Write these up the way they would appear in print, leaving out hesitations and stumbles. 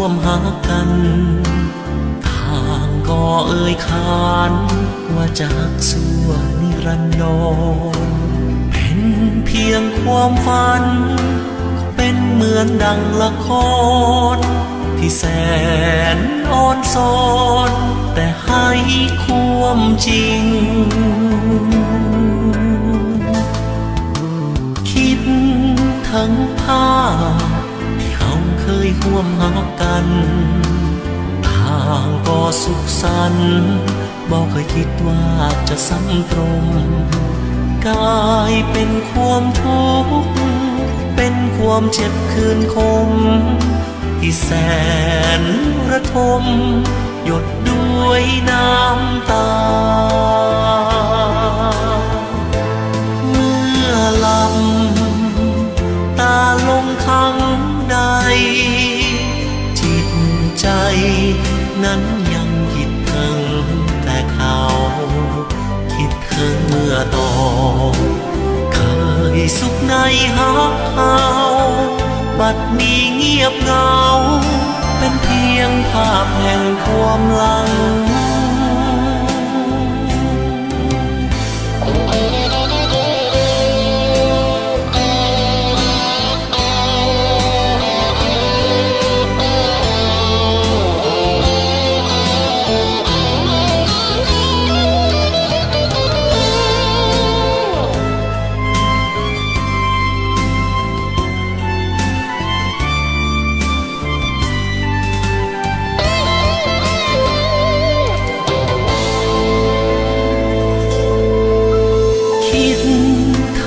ห่วมหากันทางก็เอ่ยขานว่าจากสัวนิรันดรเป็นเพียงความฝันเป็นเหมือนดังละครที่แสนอ่อนสอนแต่ให้ความจริงคิดทั้งภาพที่เขาเคยห่วมหากันทางก็สุขสันต์บอกเคยคิดว่าจะซ้ำตรงกลายเป็นความทุกข์เป็นความเจ็บคืนคมที่แสนระทมหยดด้วยน้ำตาเมื่อลำตาลงครั้งใดจิตใจนั้นยังคิดถึงแต่เขาคิดถึงเมื่อตอนเคยสุขในหักเขาบัดนี้เงียบเหงาเป็นเพียงภาพแห่งความหลัง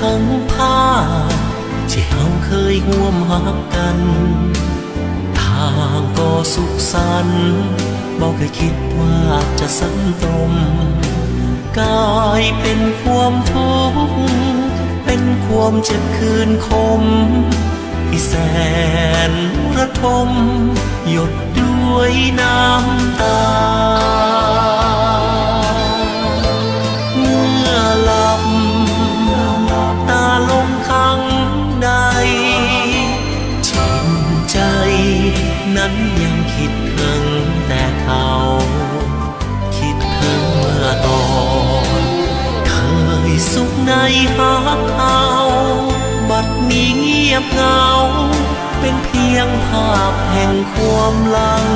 ทั้งภาพที่เราเคยห่วมหากันทางก็สุขสันต์บอกเคยคิดว่าจะซ้ำตรงกลายเป็นความทุกข์เป็นความเจ็บคืนคมที่แสนระทมหยดด้วยน้ำตาเมื่อหลับตาลงครั้งใดจิตใจนั้นยังคิดถึงแต่เขาคิดถึงเมื่อตอนเคยสุขในหักเขาบัดนี้เงียบเหงาเป็นเพียงภาพแห่งความหลัง